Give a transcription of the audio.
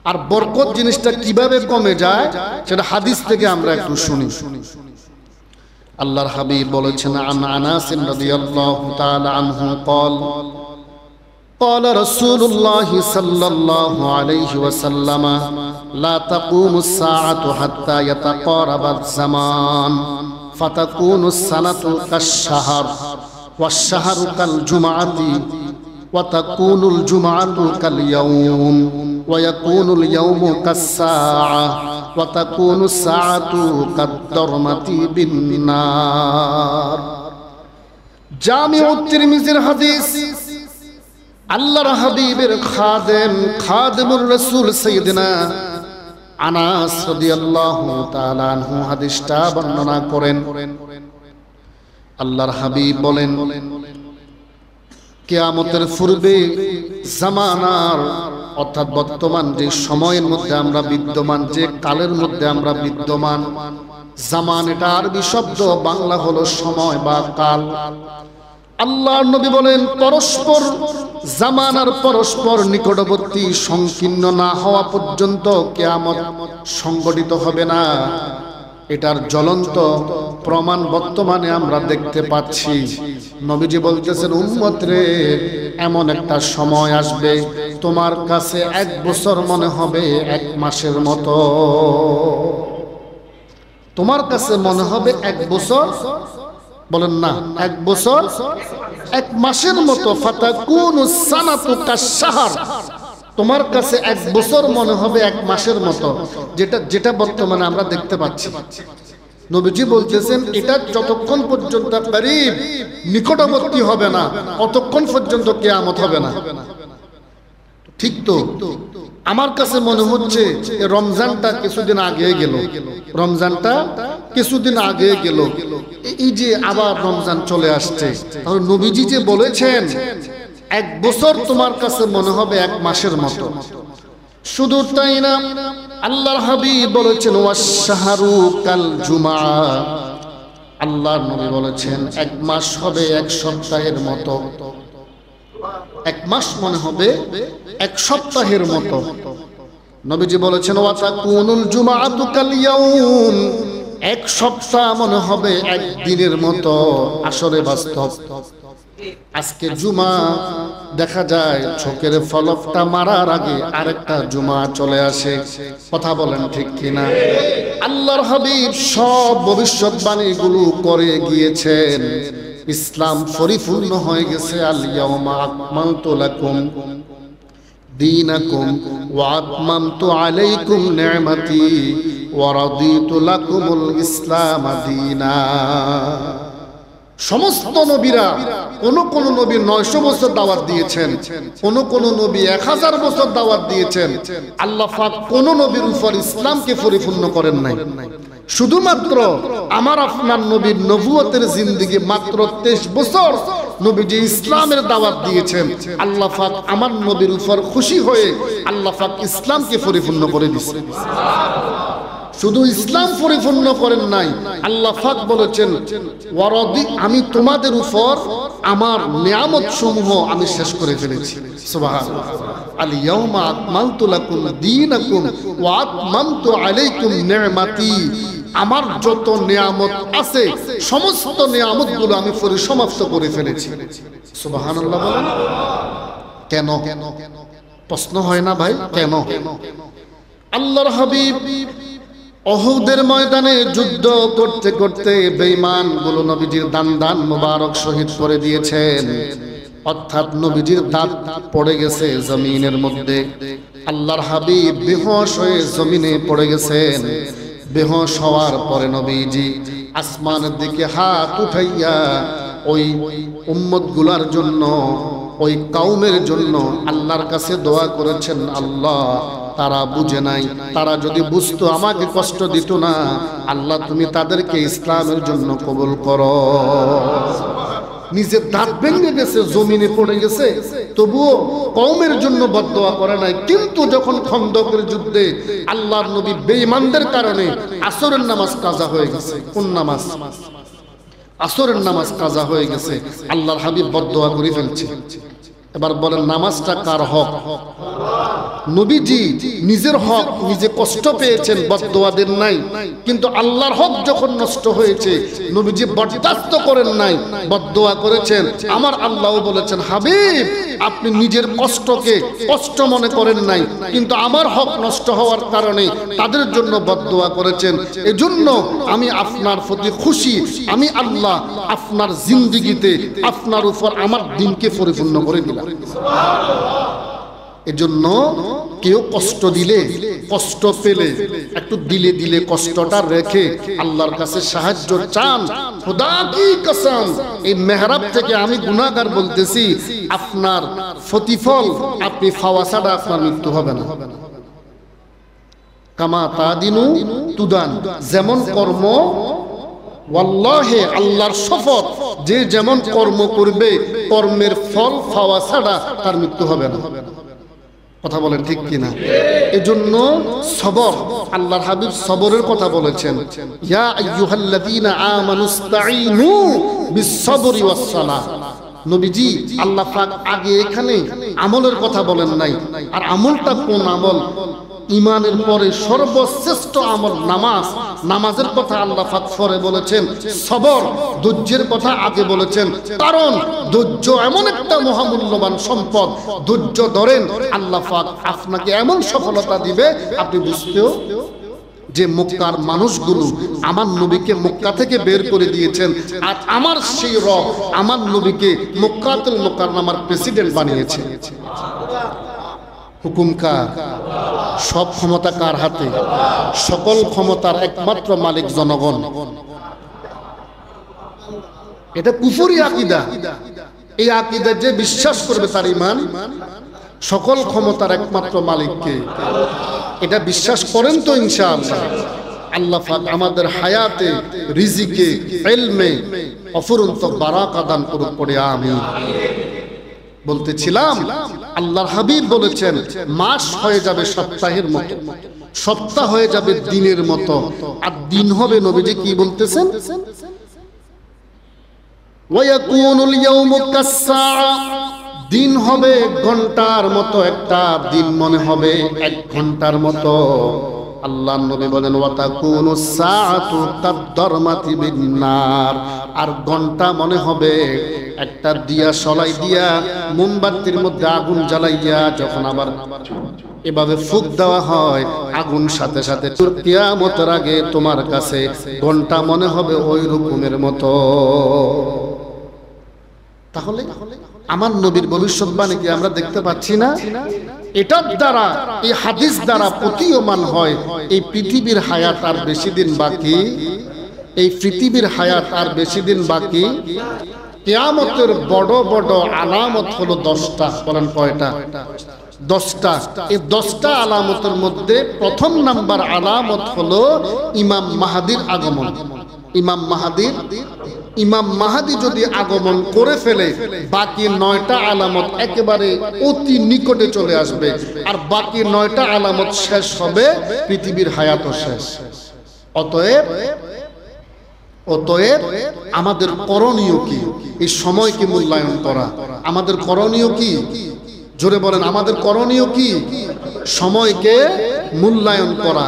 আর বরকত জিনিসটা কিভাবে কমে যায় সেটা হাদিস থেকে আমরা একটু শুনি। আল্লাহর হাবিব বলেছেন, আন আনাস রাদিয়াল্লাহু তাআলা আনহু قال قال رسول الله صلى الله عليه وسلم لا تقوم الساعة حتى يتقارب الزمان فتكون السنة كالشهر والشهر كالجمعة وتكون الجمعة كاليوم ويكون اليوم كالساعة وتكون الساعة كالدرمة بالنار। জামিউ তিরমিজির হাদিস। আল্লাহর হাবিবের খাদেমুর রাসূল সাইয়্যিদিনা আনাস রাদিয়াল্লাহু তাআলা আনহু হাদিসটা বর্ণনা করেন। আল্লাহর হাবিব বলেন, কিয়ামতের পূর্বে জামানার অর্থাৎ বর্তমান যে সময়ের মধ্যে আমরা বিদ্যমান, যে কালের মধ্যে আমরা বিদ্যমান, জামান এটা আরবি শব্দ, বাংলা হলো সময় বা কাল। আল্লাহর নবী বলেন, পরস্পর জামানার পরস্পর নিকটবর্তী সংকীর্ণ না হওয়া পর্যন্ত কিয়ামত সংঘটিত হবে না। এটার জ্বলন্ত প্রমাণ বর্তমানে আমরা দেখতে পাচ্ছি। নবীজি বলতেছেন, উম্মত রে, এমন একটা সময় আসবে তোমার কাছে 1 বছর মনে হবে 1 মাসের মতো। তোমার কাছে মনে হবে 1 বছর, বলেন না, 1 বছর 1 মাসের মতো। ফাতাকুনুস সানাতু কাশ-শাহর, তোমার কাছে 1 বছর মনে হবে 1 মাসের মতো, যেটা বর্তমানে আমরা দেখতে পাচ্ছি। নবীজি বলতেছেন, এটা যতক্ষণ পর্যন্ত করিব নিকটবর্তী হবে না, ততক্ষণ পর্যন্ত কিয়ামত হবে না। ঠিক তো? আমার কাছে মনে হচ্ছে রমজানটা কিছুদিন আগে গেল, রমজানটা কিছুদিন আগে গেল, এই যে আবার রমজান চলে আসছে। তাহলে নবীজি যে বলেছেন 1 বছর তোমার কাছে মনে হবে 1 মাসের মতো। শুধু তাই না, আল্লাহর হাবিব বলেছেন, ওয়াশ-শাহরু কাল জুমআ, আল্লাহর নবী বলেছেন 1 মাস হবে 1 সপ্তাহের মতো। 1 মাস মনে হবে 1 সপ্তাহের মতো। নবীজি বলেছেন, ওয়া তাকুনুল জুমআতু কাল ইয়াউম, 1 সপ্তাহ মনে হবে 1 দিনের মতো। আসলে বাস্তব, আজকে জুমা দেখা যায় চোখের ফলকটা মারার আগে আরেকটা জুমা চলে আসে। কথা বলেন ঠিক কিনা? আল্লাহর হাবিব সব ভবিষ্যৎবাণীগুলো করে গিয়েছেন। ইসলাম পরিপূর্ণ হয়ে গেছে। আল ইয়াউমা আকমালতু লাকুম দীনাকুম ওয়া আতমামতু আলাইকুম নি'মাতি ওয়া রাদিতু লাকুমুল ইসলাম দীনা। সমস্ত নবীরা, কোন নবী 900 বছর দাওয়াত দিয়েছেন, কোন নবী 1000 বছর দাওয়াত দিয়েছেন। আল্লাহ পাক কোন নবীর উপর ইসলামকে পরিপূর্ণ করেন নাই। শুধুমাত্র আমার আপনার নবীর নবুয়তের জিন্দেগি মাত্র 23 বছর নবীজি ইসলামের দাওয়াত দিয়েছেন। আল্লাহ পাক আমার নবীর উপর খুশি হয়ে আল্লাহ পাক ইসলামকে পরিপূর্ণ করে দিয়েছেন। শুধু ইসলাম পরিপূর্ণ করেন নাই, আল্লাহ পাক বলেছেন, ওয়ারাদি, আমি তোমাদের উপর আমার নিয়ামত সমূহ আমি শেষ করে ফেলেছি। সুবহানাল্লাহ। আল ইয়াউমা আকমালতু লাকুম দীনাকুম ওয়া আতমামতু আলাইকুম নি'মাতি, আমার যত নিয়ামত আছে সমস্ত নিয়ামতগুলো আমি পরিসমাপ্ত করে ফেলেছি। সুবহানাল্লাহ বলেন। কেন? প্রশ্ন হয় না ভাই, কেন? আল্লাহর হাবিব উহুদের ময়দানে যুদ্ধ করতে করতে বেঈমানগুলো নবীজির দান মুবারক শহীদ করে দিয়েছেন। অর্থাৎ নবীজির দাঁত পড়ে গেছে জমিনের মধ্যে। আল্লাহর হাবিব বেহুশ হয়ে জমিনে পড়ে গেছেন। বেহুশ হওয়ার পরে নবীজি আসমানের দিকে হাত উঠাইয়া ওই উম্মতগুলোর জন্য, ওই কওমের জন্য আল্লাহর কাছে দোয়া করেছেন, আল্লাহ, তারা বুঝে নাই, তারা যদি বুঝতো আমাকে কষ্ট দিত না, আল্লাহ তুমি তাদেরকে ইসলামের জন্য কবুল করো। নিজের দাঁত ভেঙে গেছে, জমিনে পড়ে গেছে, তবুও কওমের জন্য বদদোয়া করে নাই। কিন্তু যখন খন্দকের যুদ্ধে আল্লাহর নবী বেঈমানদের কারণে আসরের নামাজ কাজা হয়ে গেছে। কোন নামাজ? আসরের নামাজ কাজা হয়ে গেছে। আল্লাহর হাবিব বদদোয়া করে ফেলছে। এবার বলেন নামাজটা কার হক? নবীজি নিজের হক নিজে কষ্ট পেয়েছেন, বদদোয়া দেন নাই, কিন্তু আল্লাহর হক যখন নষ্ট হয়েছে নবীজি বরদাস্ত করেন নাই, বদদোয়া করেছেন। আমার আল্লাহও বলেছেন, হাবিব আপনি নিজের কষ্টকে কষ্ট মনে করেন নাই, কিন্তু আমার হক নষ্ট হওয়ার কারণে তাদের জন্য বদদোয়া করেছেন। এজন্য আমি আপনার প্রতি খুশি, আমি আল্লাহ আপনার জিন্দেগিতে আপনার উপর আমার দিনকে পরিপূর্ণ করে দিলাম। এজন্য কেউ কষ্ট দিলে, কষ্ট পেলে একটু দিলে দিলে কষ্টটা রেখে আল্লাহর কাছে সাহায্য চান। খোদা কি কসম, এই মেহরাব থেকে আমি গুনাহগার বলতেছি, আপনার প্রতিফল আপনি পাওয়া ছাড়া আপনার মৃত্যু হবে না। কামা তাদিনু তুদান, যেমন কর্ম, ওয়াল্লাহি আল্লাহর শপথ, যে যেমন কর্ম করবে কর্মের ফল পাওয়া ছাড়া তার মৃত্যু হবে না। কথা বলেন ঠিক কিনা? এজন্য সবর, আল্লাহর হাবিব সবরের কথা বলেছেন, ইয়া আইয়ুহাল্লাযীনা আমানুস্তাঈনু বিস-সাবরি ওয়াস-সালাহ। নবীজি আল্লাহ পাক আগে এখানে আমলের কথা বলেন নাই, আর আমলটা কোন আমল? ইমানের পরে সর্বশ্রেষ্ঠ আমল নামাজ। নামাজের কথা আল্লাহ পাক পরে বলেছেন। সবর, ধৈর্যের কথা আগে বলেছেন, কারণ ধৈর্য এমন একটা মহামূল্যবান সম্পদ। ধৈর্য ধরেন, আল্লাহ পাক আপনাকে এমন সফলতা দিবে আপনি বুঝতেও, যে মক্কার মানুষগুলো আমার নবীকে মক্কা থেকে বের করে দিয়েছেন, আর আমার সেই রব আমার নবীকে মক্কাতুল মুকাররমার প্রেসিডেন্ট বানিয়েছে। হুকুম কার? সব ক্ষমতা কার হাতে? সকল ক্ষমতার একমাত্র মালিক জনগণ। এটা কুফরি আকীদা। এই আকীদা যে বিশ্বাস করবে তার ঈমান। সকল ক্ষমতার একমাত্র মালিককে, এটা বিশ্বাস করেন তো ইনশাআল্লাহ? আল্লাহ পাক আমাদের হায়াতে, রিজিকে, ইলমে অফুরন্ত বারাকা দান করুক, পড়ে আমিন। বলতেছিলাম আল্লাহর হাবিব বলেছেন, মাস হয়ে যাবে সপ্তাহের মতো, সপ্তাহ হয়ে যাবে দিনের মতো, আর দিন হবে, নবীজি কি বলতেছেন, ওয়ায়াকুনুল ইয়াউমু কাস-সাআ, দিন হবে ঘন্টার মতো, একটা দিন মনে হবে 1 ঘন্টার মতো। আল্লাহর নবী বলেন, ওয়াতাকুনুস সাআতু কাদ-দারমাতি বিন-নার, আর ঘন্টা মনে হবে একটা দিয়া সলাই দিয়া মোমবাতির মধ্যে আগুন জ্বালাইয়া যখন আবার এভাবে ফুক দেওয়া হয়, আগুন সাথে সাথে কিয়ামতের আগে তোমার কাছে ঘন্টা মনে হবে ওই রকমের মতো। তাহলে আমার নবীর ভবিষ্যৎবাণী কি আমরা দেখতে পাচ্ছি না? এটার দ্বারা, এই হাদিস দ্বারা প্রতীয়মান হয় এই পৃথিবীর হায়াত আর বেশি দিন বাকি, এই পৃথিবীর হায়াত আর বেশি দিন বাকি। কিয়ামতের বড় বড় আলামত হলো 10টা। বলেন কয়টা? 10টা। এই 10টা আলামতের মধ্যে প্রথম নাম্বার আলামত হলো ইমাম মাহদির আগমন। ইমাম মাহদি যদি আগমন করে ফেলে, বাকি 9টা আলামত একেবারে অতি নিকটে চলে আসবে, আর বাকি 9টা আলামত শেষ হবে, পৃথিবীর হায়াতও শেষ। অতএব আমাদের করণীয় কি? এই সময়কে মূল্যায়ন করা। আমাদের করণীয় কি? জোরে বলেন, আমাদের করণীয় কি? সময়কে মূল্যায়ন করা।